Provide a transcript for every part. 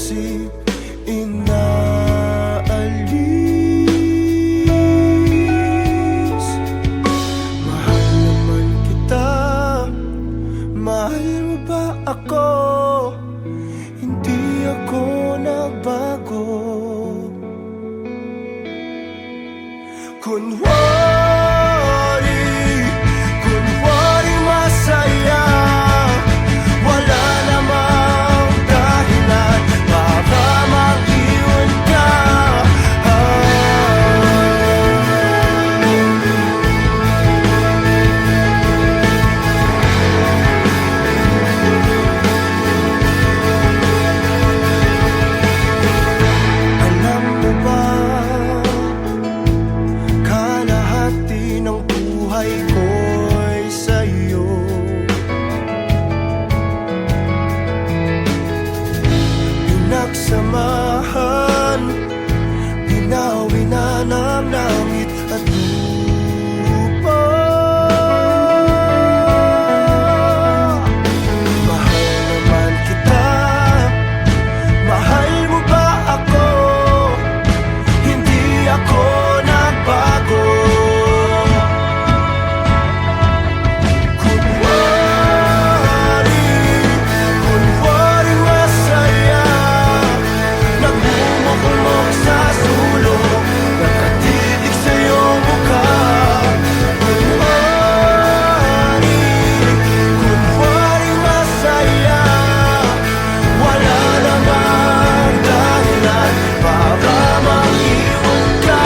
isip inaalis. Mahal naman kita, mahal mo ba ako? Hindi ako nagbago. Kunwari masaya, wala namang dahilan para mag-iwan ka. Alam mo ba, kalahati ng buhay ko'y sa'yo. Pinagsamahan, binawi na ng langit at lupa. Mahal naman kita, mahal mo ba ako? Hindi ako nagbago. Kunwari masaya, nagmumukmok sa sulok, nakatitig sa iyong mukha. Kunwari masaya, wala namang dahilan para mag-iwan ka.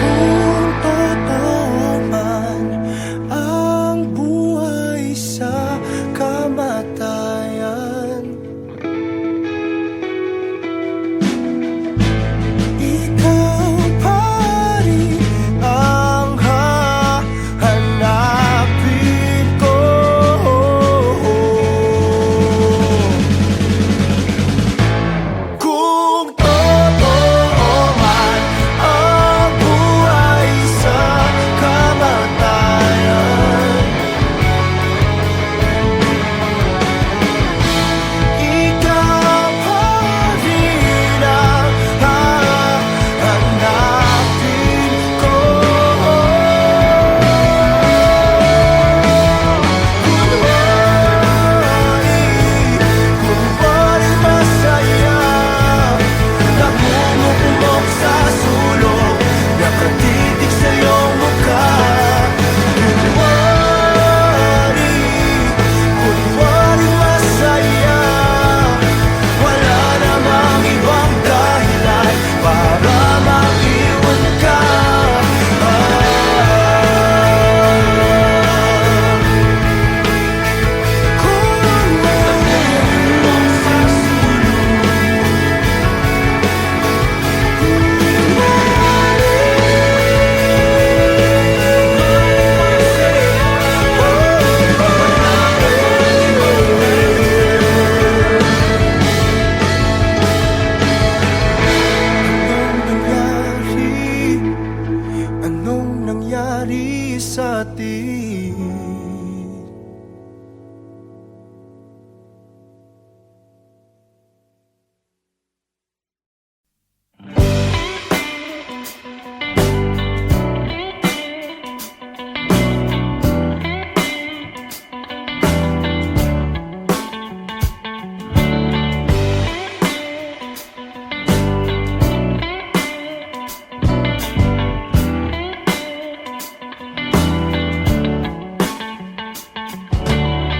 Kung totoo man ang buhay sa kamatayan, ikaw pa rin ang hahanapin ko. Kung totoo man ang buhay sa kamatayan, ikaw pa rin ang hahanapin ko. Kunwari masaya, nagmumukmok sa sulok, nakatitig sa iyong mukha. Kunwari masaya, wala namang ibang dahilan para mag-iwan ka. Anong nangyari sa atin?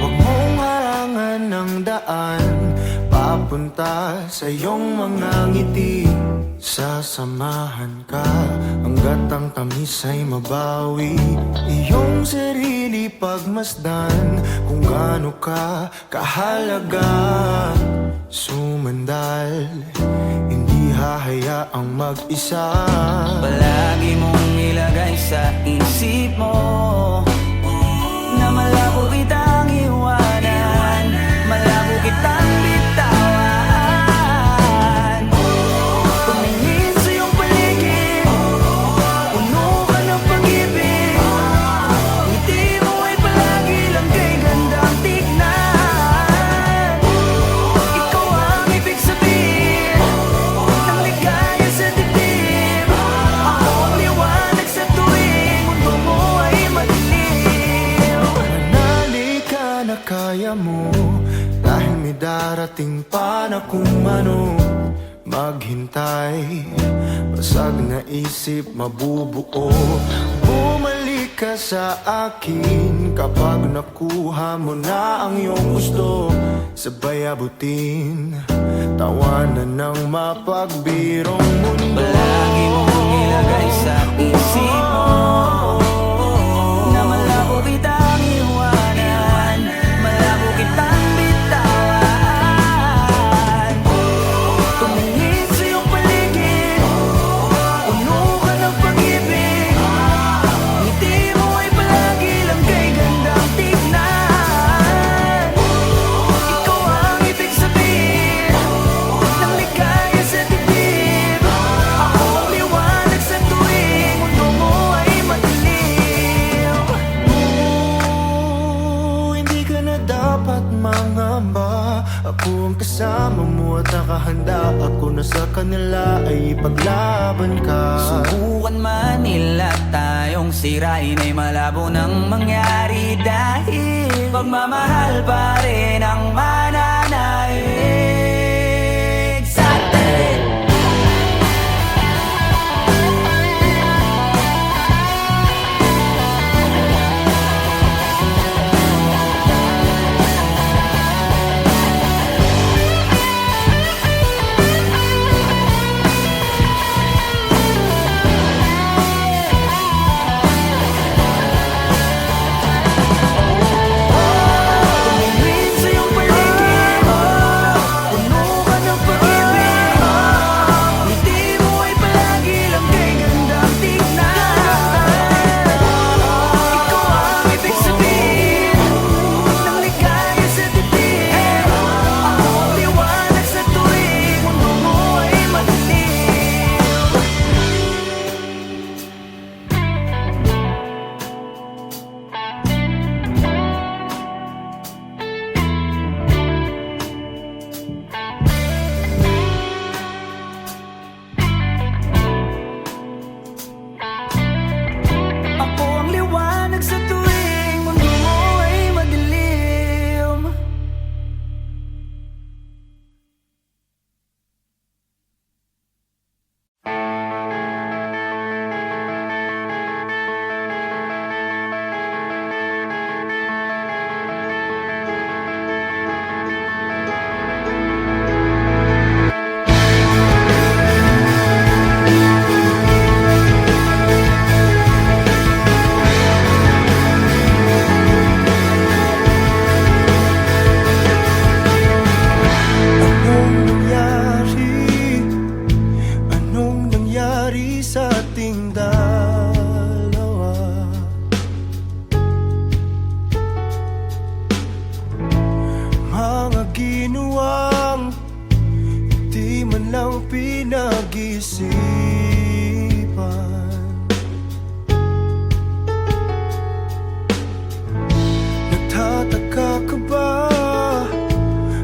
Huwag mong harangan ng daan papunta sa iyong mga ngiti. Sasamahan ka hanggat ang tamis ay mabawi. Iyong sarili pagmasdan kung gaano ka kahalaga. Sumandal, hindi hahayaang mag-isa. Palagi mong ilagay sa isip mo na malabo kitang iwanan, malabo kitang bitawan. darating pa na kung ano maghintay. Basag na isip mabubuo. Bumalik ka sa akin kapag nakuha mo na ang iyong gusto. Sabay abutin, tawanan ng mapagbirong mundo. Palagi mong ilagay sa isip mo na malabo kitang iwanan, malabo kitang bitawan. Tumingin sa iyong paligid, puno ka ng pag-ibig. Ngiti mo ay palagi lang kay gandang tignan. Ikaw ang ibig sabihin ng ligaya sa dibdib. Ako ang liwanag sa tuwing mundo mo ay madilim. Hindi ka na dapat mangamba. Ako ang kasama mo at nakahanda. Ako na sa kanila ay ipaglaban ka. Subukan man nila tayong sirain ay malabo nang mangyari, dahil pagmamahal pa rin ang mananaig sa atin. Tumingin sa iyong paligid, puno ka ng pag-ibig. Ngiti mo ay palagi lang kay gandang tignan. Ikaw ang ibig sabihin ng ligaya sa dibdib. Ako ang liwanag sa tuwing mundo mo ay madilim. Ako ang liwanag sa tuwing mundo mo ay madilim. Anong nangyari? Anong nangyari sa ating dalawa? Mga ginawang di man lang pinag-isipan. Nagtataka ka ba?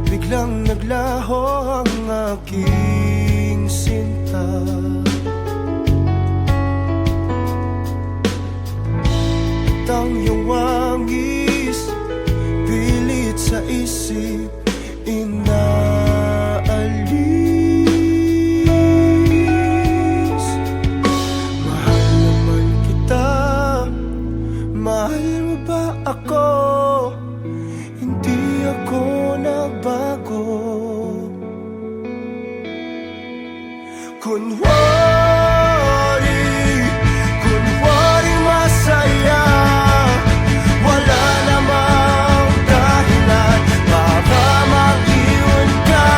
Biglang naglaho ang aking sinta. At ang iyong wangis, pilit sa isip, inaalis. Mahal naman kita, mahal mo ba ako? Hindi ako nagbago. Kunwari masaya. Wala namang dahilan para mag-iwan ka.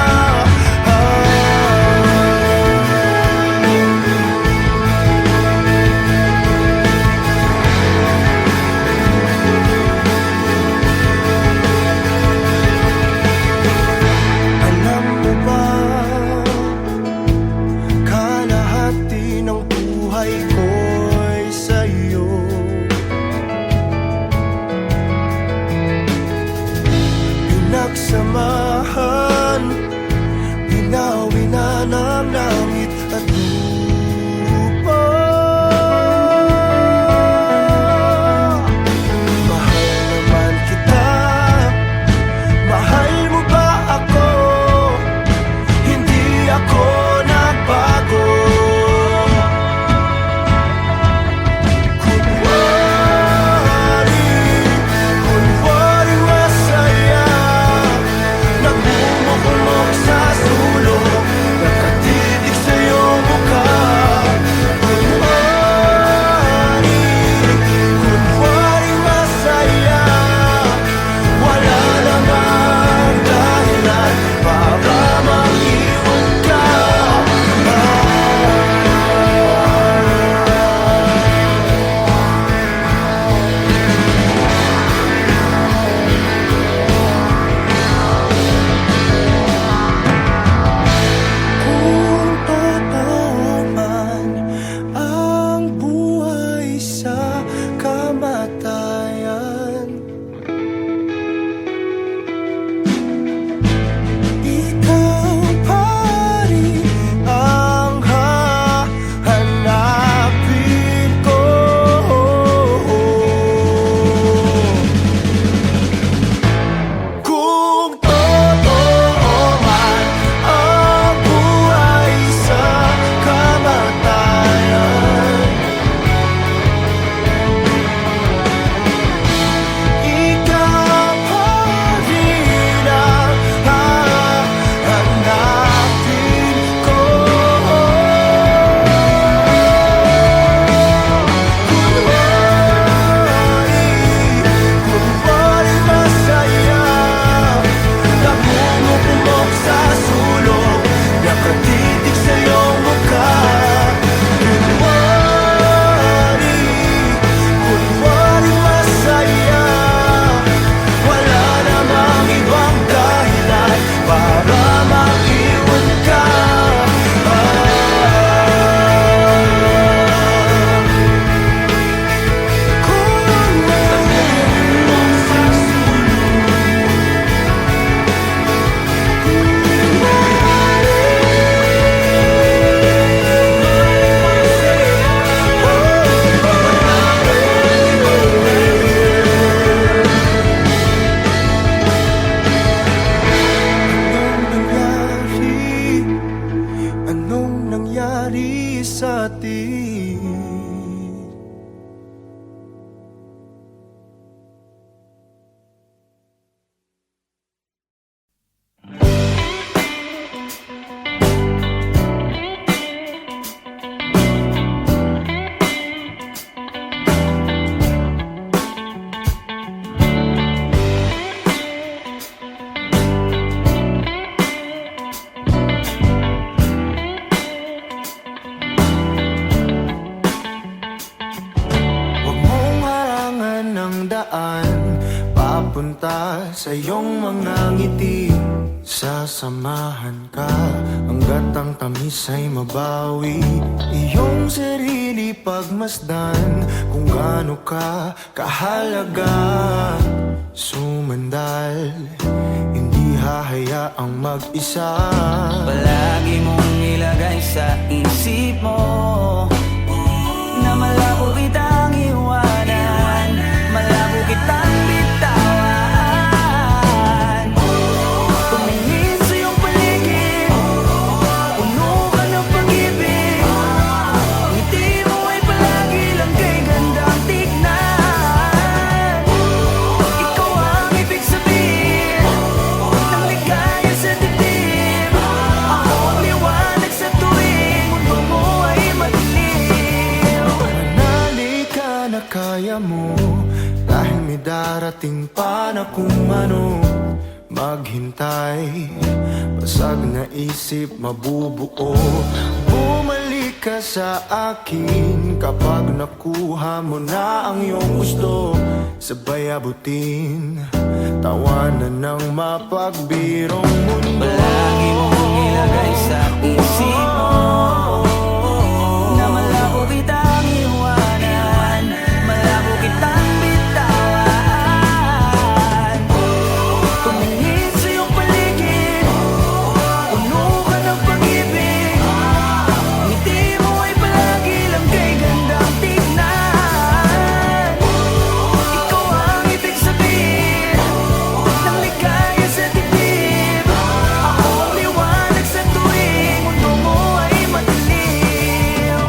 daan papunta sa iyong mga ngiti. Sasamahan ka hanggat ang tamis ay mabawi. Iyong sarili pagmasdan kung gaano ka kahalaga. Sumandal, hindi hahayaang mag-isa. Palagi mong ilagay sa isip mo na malabo kitang iwanan, malabo kitang bitawan. Tumingin sa iyong paligid, puno ka ng pag-ibig. Ngiti mo ay palagi lang kay gandang tignan. Ikaw ang ibig sabihin ng ligaya sa dibdib. Ako ang liwanag sa tuwing mundo mo ay madilim. Manali ka na kaya mo, dahil may darating pa na kung ano. Maghintay, basag na isip mabubuo. Bumalik ka sa akin kapag nakuha mo na ang iyong gusto. Sabay abutin, tawanan ng mapagbirong mundo. Palagi mong ilagay sa isip mo na malabo kitang iwanan, malabo kitang bitawan. Tumingin sa iyong paligid, puno ka ng pag-ibig. Ngiti mo ay palagi lang kay gandang tignan. Ikaw ang ibig sabihin ng ligaya sa dibdib. Ako ang liwanag sa tuwing mundo mo ay madilim.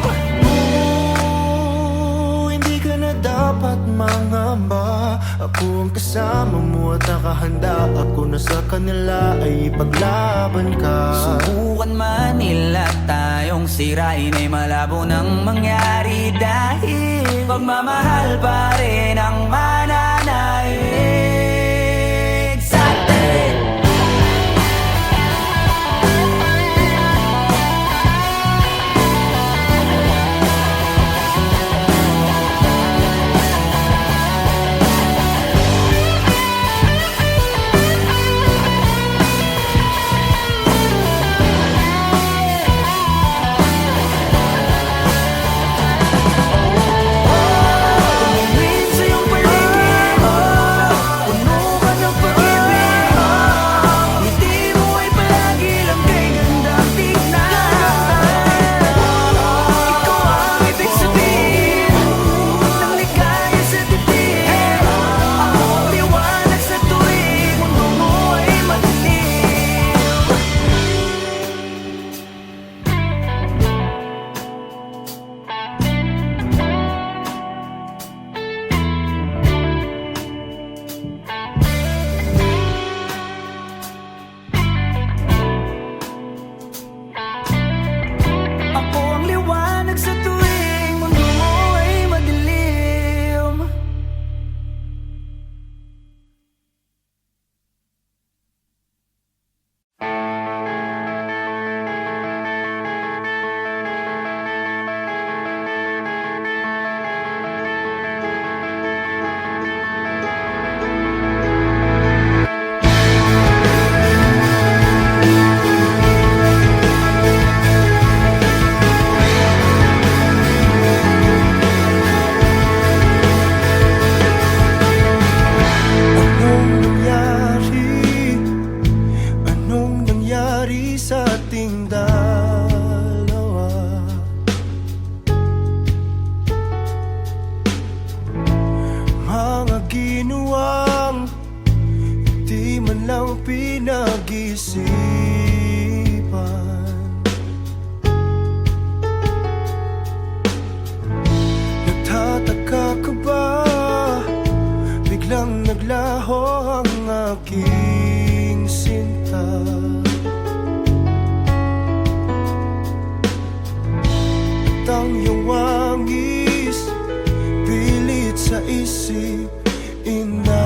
Hindi ka na dapat mangamba. Ako ang kasama mo at nakahanda. Ako na sa kanila ay ipaglaban ka. Subukan man nila tayong sirain ay malabo nang mangyari. Dahil pagmamahal pa rin ang mananaig sa atin. Tumingin sa iyong paligid, puno ka ng pag-ibig. Ngiti mo ay palagi lang kay gandang tignan. Ikaw ang ibig sabihin ng ligaya sa dibdib. Ako ang liwanag sa tuwing mundo mo ay madilim. Ako ang liwanag sa tuwing mundo mo ay madilim. Anong nangyari? Anong nangyari sa ating dalawa? Mga ginawang di man lang pinag-isipan. Nagtataka ka ba? Biglang naglaho ang aking sinta. At ang iyong wangis pilit sa isip inaalis.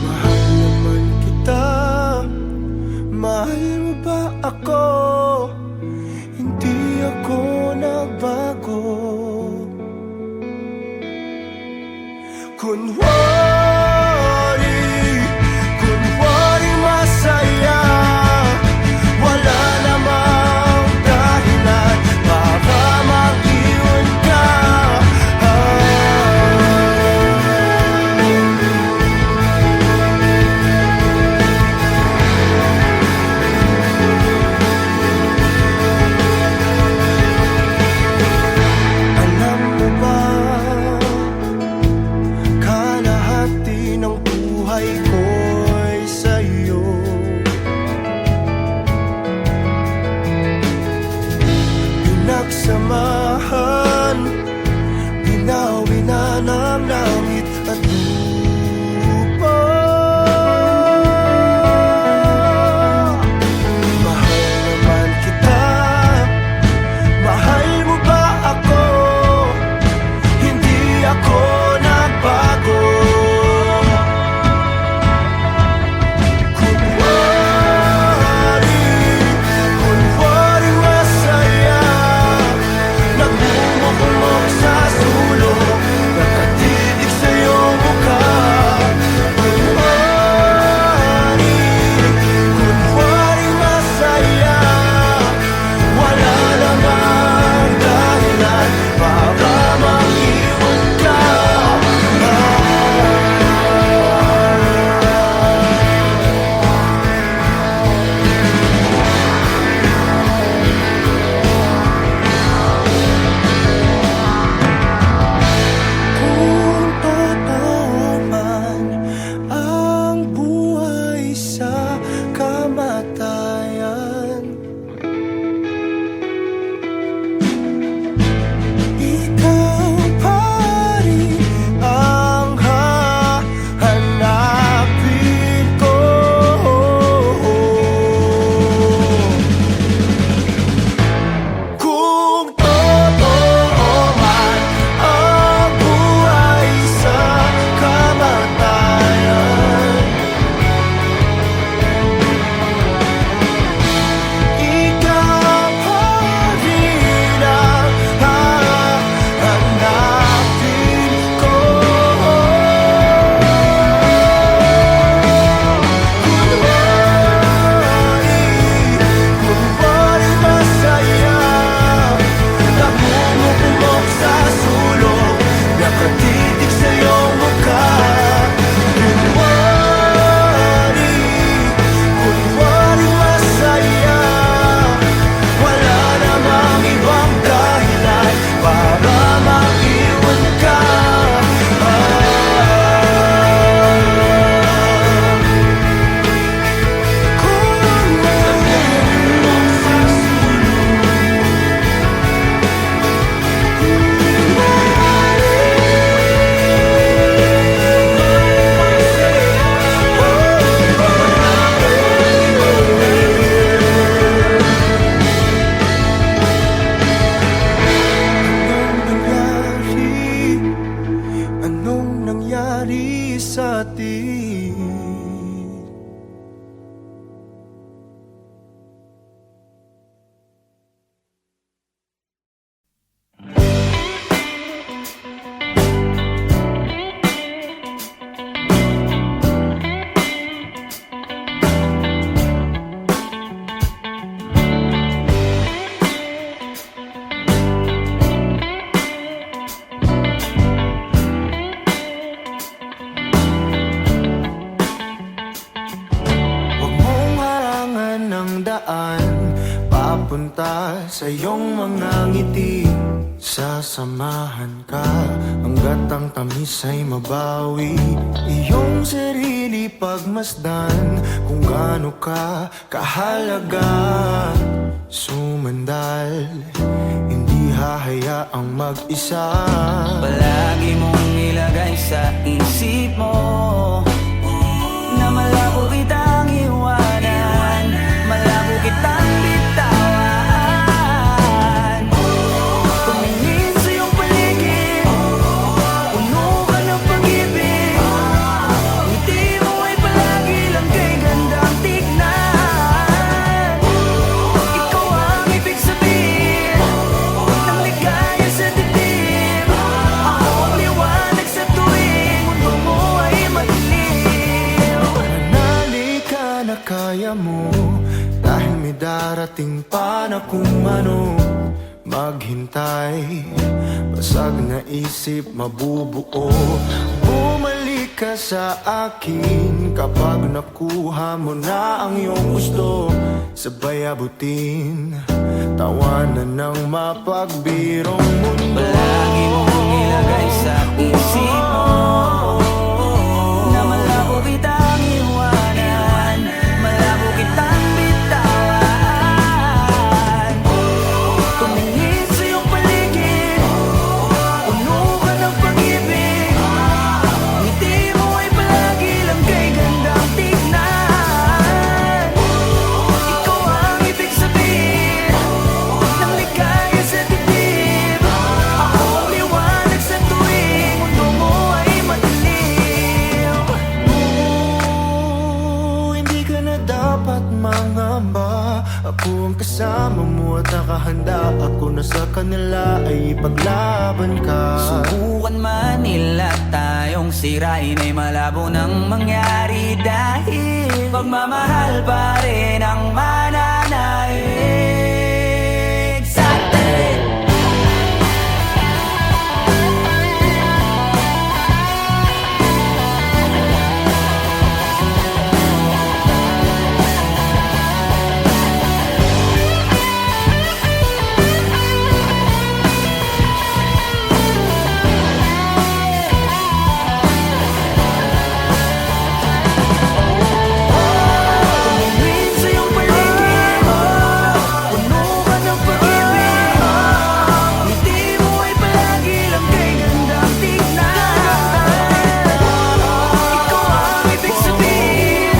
Mahal naman kita, mahal mo ba ako? Hindi ako nagbabago. ng langit at lupa. Mahal naman kita, mahal mo ba ako? Hindi ako nagbago. Kunwari masaya, nagmumukmok sa sulok, nakatitig sa iyong mukha. Kunwari masaya, wala namang dahilan para mag-iwan ka. Kung totoo man ang buhay sa kamatayan, ikaw pa rin ang hahanapin ko. Kung totoo man ang buhay sa kamatayan, ikaw pa rin ang hahanapin ko. Kunwari masaya, namumukmok sa sulok, nakatitig sa iyong mukha. Kunwari masaya, wala namang ibang dahilan para mag-iwan ka. Anong nangyari sa atin? Huwag mong harangan ng daan papunta sa iyong mga ngiti. Sasamahan ka hanggat ang tamis ay mabawi. Iyong sarili pagmasdan kung gaano ka kahalaga. Sumandal, hindi hahayaang mag-isa. Palagi mong ilagay sa isip mo na malabo kitang iwanan, malabo kitang bitawan. Tumingin sa iyong paligid, puno ka ng pag-ibig. Ngiti mo ay palagi lang kay gandang tignan. Ikaw ang ibig sabihin ng ligaya sa dibdib. Ako ang liwanag sa tuwing mundo mo ay madilim. Manali ka na kaya mo, dahil may darating pa na kung ano. Maghintay, basag na isip mabubuo. Bumalik ka sa akin kapag nakuha mo na ang iyong gusto. Sabay abutin, tawanan ng mapagbirong mundo. Palagi mong ilagay sa isip mo na malabo kitang iwanan, malabo kitang bitawan. Tumingin sa iyong paligid, puno ka ng pag-ibig. kanila ay ipaglaban ka. Subukan man nila tayong sirain ay malabo nang mangyari, dahil pagmamahal pa rin ang mananaig sa atin. Tumingin sa iyong paligid, puno ka ng pag-ibig. Ngiti mo ay palagi lang kay gandang tignan. Ikaw ang ibig sabihin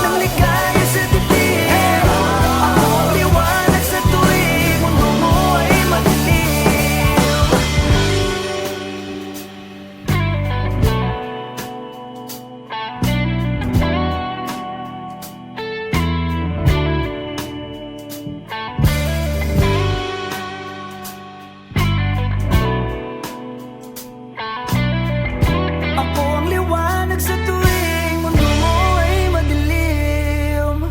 ng ligaya sa dibdib. Ako ang liwanag sa tuwing mundo mo ay madilim. Ako ang liwanag sa tuwing mundo mo ay madilim.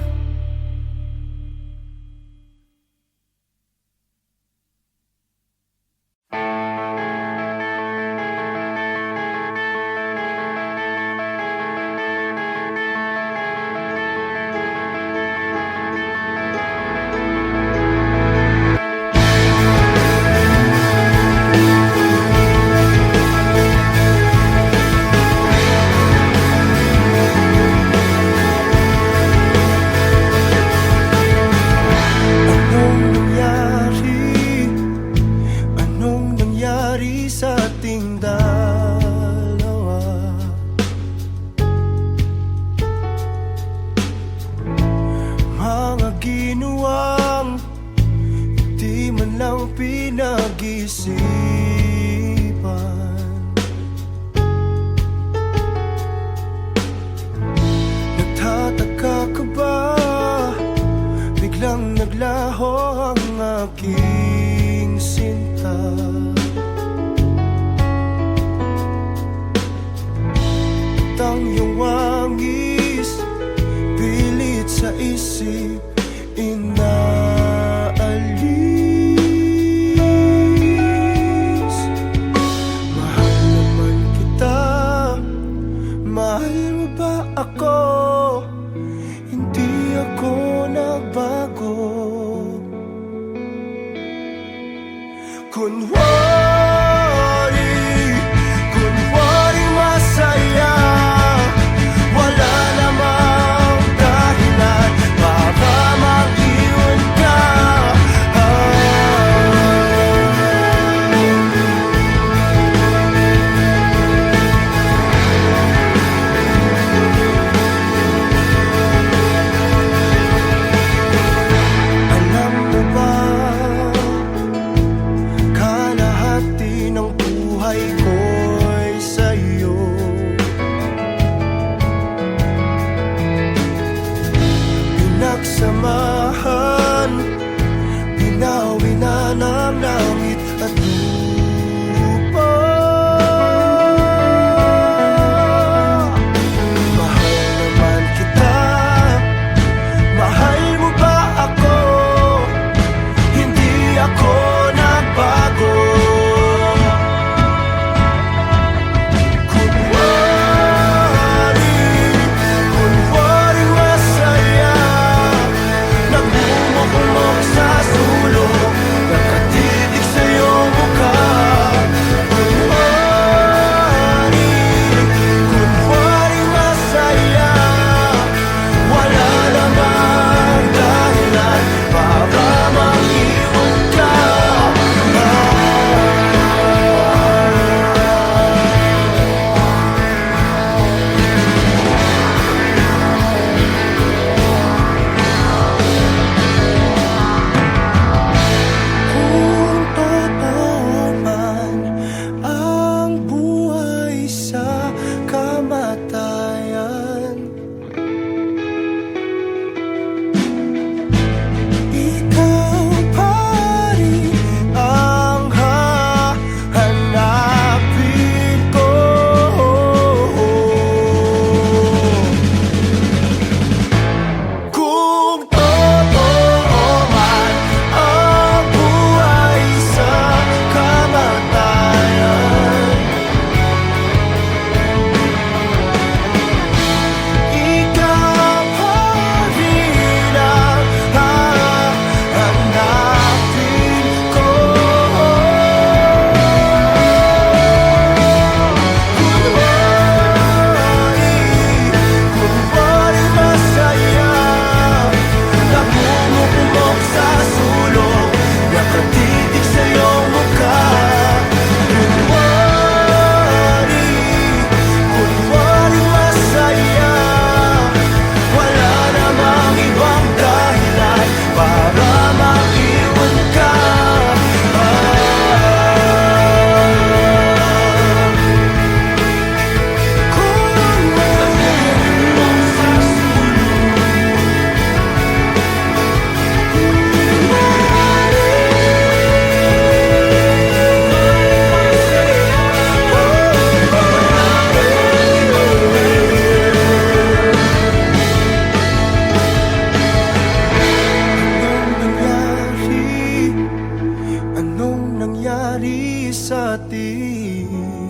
Anong nangyari? Anong nangyari sa ating dalawa? Mga ginawang di man lang pinag-isipan. Nagtataka ka ba? Biglang naglaho ang aking sinta. At ang iyong wangis, pilit sa isip, inaalis. Mahal naman kita, mahal mo ba ako? Hindi ako nagbago. Kunwari masaya, wala namang dahilan para mag-iwan ka. Alam mo ba, kalahati man nangyari sa atin,